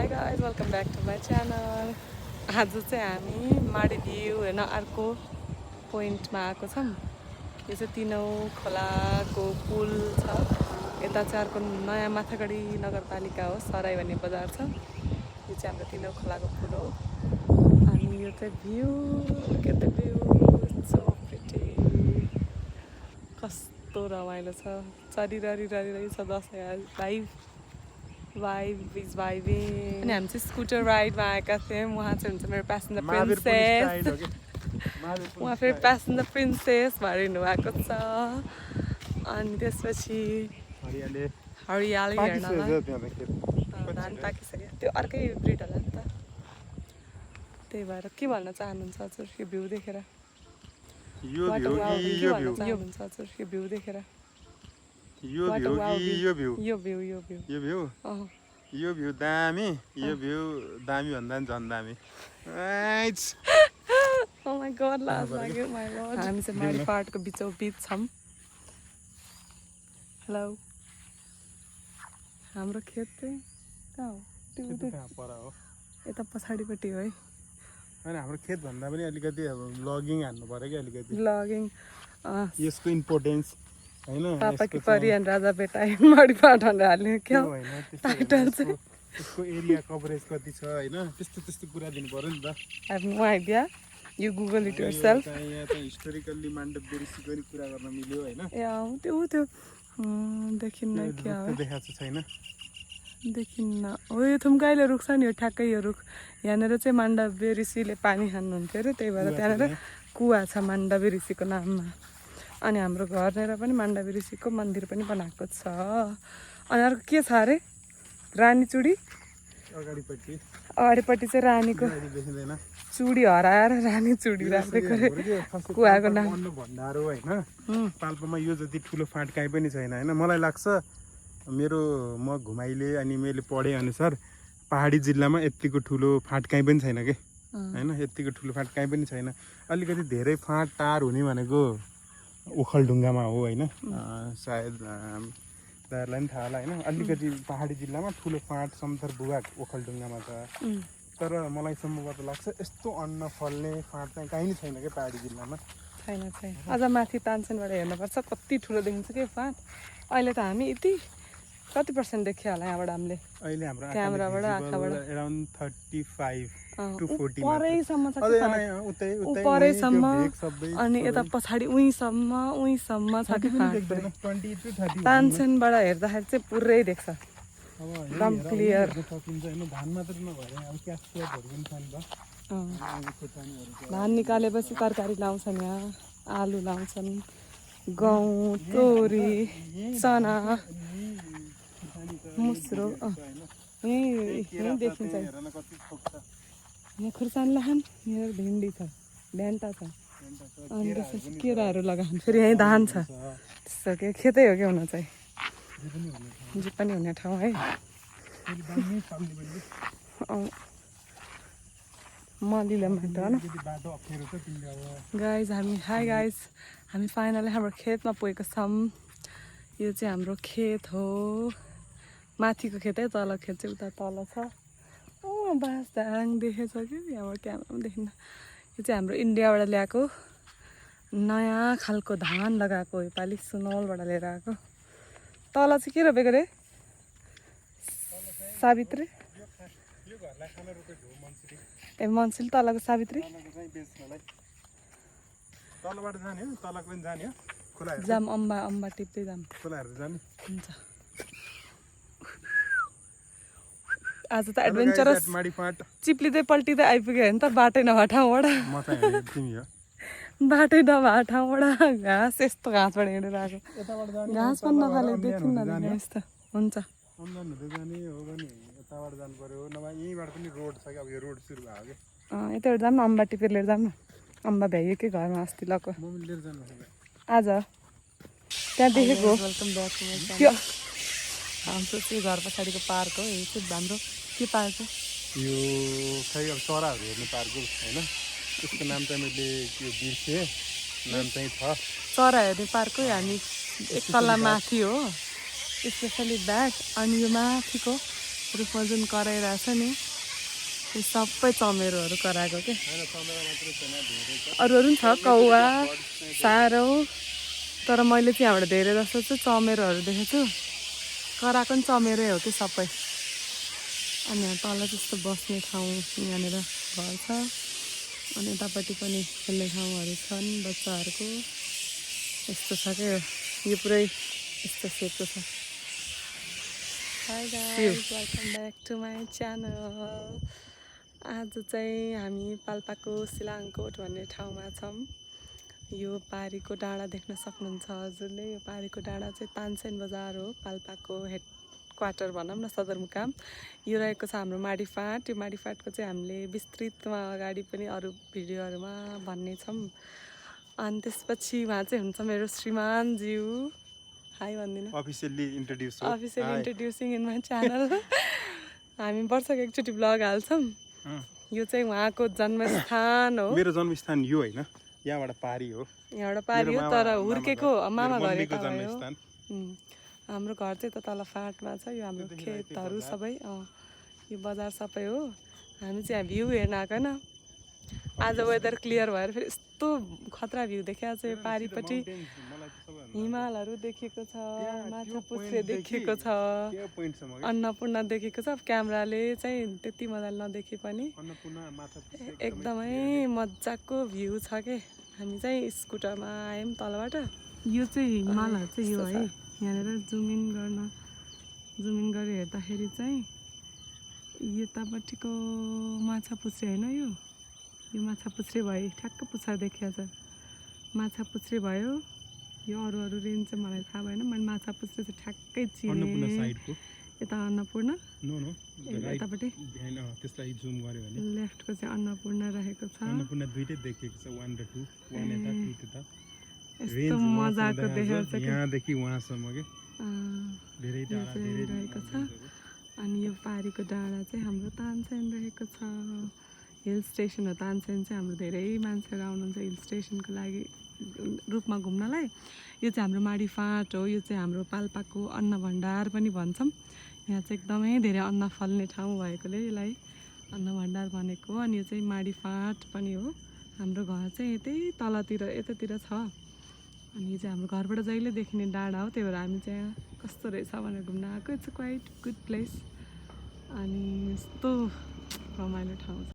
Hi guys, welcome back to my channel. आज चाहिँ हामी माडी भ्यू होइन अर्को पोइन्टमा आएको छौँ। यो चाहिँ तिनौ खोलाको पुल छ। यता चाहिँ अर्को नयाँ माथागढी नगरपालिका हो, सराई भन्ने बजार छ। यो चाहिँ हाम्रो तिनौ खोलाको पुल हो। अनि यो चाहिँ view, get the view, so pretty. कस्तो रमाइलो छ, चरिररी छ Dashain live vibe is vibing. अनि हामी चाहिँ स्कुटर राइडमा आएका थियौँ। उहाँ चाहिँ हुन्छ मेरो प्यासेन्जर प्रिन्सेस, उहाँ फेरि प्यासेन्जर प्रिन्सेस भएर हिँड्नु भएको छ। अनि त्यसपछि हरियाली हेर्नलाई धान पाकिसक्यो, त्यो अर्कै ब्रिड होला नि त। त्यही भएर के भन्न चाहनुहुन्छ हजुर यो भ्यू देखेर? यो भ्यू देखेर यो भ्यू दामी, यो भ्यू दामी भन्दा नि झन् दामी। Oh my god, लाज लाग्यो my lord। हामी चाहिँ माडी पाहाडको बिचौ बिच छौँ। हेलो, हाम्रो खेत चाहिँ कहाँ हो? यता पछाडिपट्टि हो है। हैन, हाम्रो खेत भन्दा पनि अलिकति अब ब्लगिङ हान्नु पर्यो कि अलिकति। ब्लगिङ यसको इम्पोर्टेन्स हैन, पापा की परी एन्ड राजा बेटा माडी पाहाड भनेर हाल्ने क्या टाइटल चाहिँ। यसको एरिया कभरेज कति छ हैन, त्यस्तो कुरा दिनु पर्यो नि त। I have no idea. You Google it yourself. यहाँ त हिस्टोरिकली माण्डव्यऋषिको नि कुरा गर्न मिल्यो हैन। त्यो देखिन्न क्या हो? देखाएको छैन, देखिन्न। हो यो थुम्काइले रुख छ नि, यो ठ्याक्कै यो रुख। यहाँनिर चाहिँ माण्डव्य ऋषिले पानी खानुहुन्थ्यो अरे, त्यही भएर त्यहाँनिर कुवा छ माण्डव्य ऋषिको नाममा। अनि हाम्रो घरनिर पनि माण्डव्य ऋषिको मन्दिर पनि बनाएको छ। अनि अर्को के छ अरे? रानी चुडी अगाडिपट्टि चाहिँ रानीको चुडी हराएर रानी चुडी राखेको अरे कुवाको नाम। भण्डार हो हैन। पाल्पामा यो जति ठुलो फाँट काहीँ पनि छैन हैन। मलाई लाग्छ म घुमाइले अनि मैले पढे अनुसार पहाडी जिल्लामा यतिको ठुलो फाँट काहीँ पनि छैन के हैन। यतिको ठुलो फाँट काहीँ पनि छैन। अलिकति धेरै फाँट टार हुने भनेको ओखलढुङ्गामा हो हैन। सायद दाहरूलाई पनि थाहा होला हैन। अलिकति पहाडी जिल्लामा ठुलो फाँट समथर भूभाग ओखलढुङ्गामा छ। तर मलाई सम्भवतः लाग्छ यस्तो अन्न फल्ने फाँट चाहिँ कहीँ नै छैन क्या पहाडी जिल्लामा। छैन। अझ माथि तानसेनबाट हेर्नुपर्छ, कति ठुलो देखिन्छ के फाँट। अहिले त हामी यति कति % देखियो होला यहाँबाट हामीले? अहिले हाम्रो क्यामेराबाट आँखाबाट अराउन्ड 35 to 40 परैसम्म छ उतै परैसम्म। अनि यता पछाडि उहीँसम्म छ कि फाँट। तानसेनबाट हेर्दाखेरि चाहिँ पुरै देख्छ, एकदम क्लियर। धान निकालेपछि तरकारी लाउँछन् यहाँ, आलु लाउँछन्, गहुँ, तोरी, चना, मुस्रो। यहीँ देखिन्छ। यहाँ खुर्सानी लगान, यहाँ भिन्डी छ, भेन्टा छ, अनि त्यसपछि केराहरू लगाउनु। फेरि यहीँ धान छ, त्यस्तो के खेतै हो क्या हुन चाहिँ। जे पनि हुने ठाउँ है। मलिलो माटो होइन गाइज। हाई गाइज, हामी फाइनली हाम्रो खेतमा पुगेको छौँ। यो चाहिँ हाम्रो खेत हो, माथिको खेत है। तल खेत चाहिँ उता तल छ। बाँसदाङ देखेछ कि यहाँबाट क्यामेरामा देखिन्न। यो चाहिँ हाम्रो इन्डियाबाट ल्याएको नयाँ खालको धान लगाएको योपालि, सुनौलबाट लिएर आएको। तल चाहिँ के रोपेको रे? सावित्री ए मन्सिल, तलको सावित्री। जाम अम्बा टिप्दै जाम। हुन्छ। आज त एडभेन्चरस चिप्लिँदै पल्टिँदै आइपुग्यो होइन त। बाटै नभए ठाउँबाट घाँस, यस्तो घाँसबाट हिँडेर आएको। घाँस पनि नखाले देखिन्न यस्तो हुन्छ। यताबाट जाऊँ न, अम्बा टिपेर लिएर जाऊँ न। अम्बा भ्याइयो कि घरमा अस्ति लको आज त्यहाँ देखेको। त्यो हाम्रो चाहिँ घर पछाडिको पार्क हो। यो चाहिँ हाम्रो के पार्क हो? यो खै अब चराहरू हेर्ने पार्क होइन। त्यसको नाम चाहिँ मैले त्यो बिर्सेँ, नाम चाहिँ छ चरा हेर्ने पार्क हो। हामी एक तल्ला माथि हो, स्पेसली द्याट। अनि यो माथिको रुखमा जुन कराइरहेछ नि त्यो सबै चमेरोहरू कराएको के अरू पनि छ कौवा सारौ तर मैले चाहिँ यहाँबाट धेरै जस्तो चाहिँ चमेरोहरू देखेको छु कराएको पनि चमेरै हो कि सबै अनि यहाँ तल त्यस्तो बस्ने ठाउँ यहाँनिर घर छ अनि यतापट्टि पनि खेल्ने ठाउँहरू छन् बच्चाहरूको यस्तो छ क्या यो पुरै यस्तो सेपको छ hi guys welcome back to my channel आज चाहिँ हामी पाल्पाको सिलाङकोट भन्ने ठाउँमा छौँ यो पारीको डाँडा देख्न सक्नुहुन्छ हजुरले यो पारीको डाँडा चाहिँ तानसेन बजार हो पाल्पाको हेड क्वार्टर भनौँ न सदरमुकाम यो रहेको छ हाम्रो माडीफाँट यो माडीफाँटको चाहिँ हामीले विस्तृतमा अगाडि पनि अरू भिडियोहरूमा भन्ने छौँ अनि त्यसपछि उहाँ चाहिँ हुन्छ मेरो श्रीमान ज्यू हाई भन्दिनँ officially introducing in my channel हामी वर्षको एकचोटि ब्लग हाल्छौँ यो चाहिँ उहाँको जन्मस्थान हो मेरो जन्मस्थान यो होइन यहाँबाट पारी हो यहाँबाट पारी हो तर हुर्केको मामा घर यता भयो हाम्रो घर चाहिँ त तल फाँटमा छ यो हाम्रो खेतहरू सबै यो बजार सबै हो हामी चाहिँ भ्यू हेर्न आएको होइन आज वेदर क्लियर भएर फेरि यस्तो खतरा भ्यू देखाएको छ यो पारीपट्टि हिमालहरू देखेको छ माछापुच्छ्रे देखेको छ अन्नपूर्ण देखेको छ क्यामेराले चाहिँ त्यति मजाले नदेखे पनि एकदमै मजाको भ्यू छ के हामी चाहिँ स्कुटरमा आयौँ तलबाट यो चाहिँ हिमालहरू चाहिँ यो है यहाँनिर जुम इन गरेर हेर्दाखेरि चाहिँ यतापट्टिको माछापुच्छ्रे होइन यो माछापुच्छ्रे भयो ठ्याक्क पुच्छर देखिएको छ माछापुच्छ्रे भयो यो अरू रेन्ज चाहिँ मलाई थाहा भएन मैले माछापुच्छ्रे चाहिँ ठ्याक्कै चिने यता अन्नपूर्ण यतापट्टि लेफ्टको चाहिँ अन्नपूर्ण रहेको छ यस्तो मजाको देखेको छ यहाँदेखि वहाँसम्म के धेरै टाढा धेरै रहेको छ अनि यो पारीको डाँडा चाहिँ हाम्रो तानसेन रहेको छ हिल स्टेसन हो तानसेन चाहिँ हाम्रो धेरै मान्छेहरू आउनुहुन्छ हिल स्टेसनको लागि रूपमा घुम्नलाई यो चाहिँ हाम्रो माडीफाँट हो यो चाहिँ हाम्रो पाल्पाको अन्न भण्डार पनि भन्छौँ यहाँ चाहिँ एकदमै धेरै अन्न फल्ने ठाउँ भएकोले यसलाई अन्न भण्डार भनेको हो अनि यो चाहिँ माडीफाँट पनि हो हाम्रो घर चाहिँ यतै यतातिर छ अनि यो चाहिँ हाम्रो घरबाट जहिले देखिने डाँडा हो त्यही भएर हामी चाहिँ यहाँ कस्तो रहेछ भनेर घुम्न आएको इट्स क्वाइट गुड प्लेस अनि यस्तो रमाइलो ठाउँ छ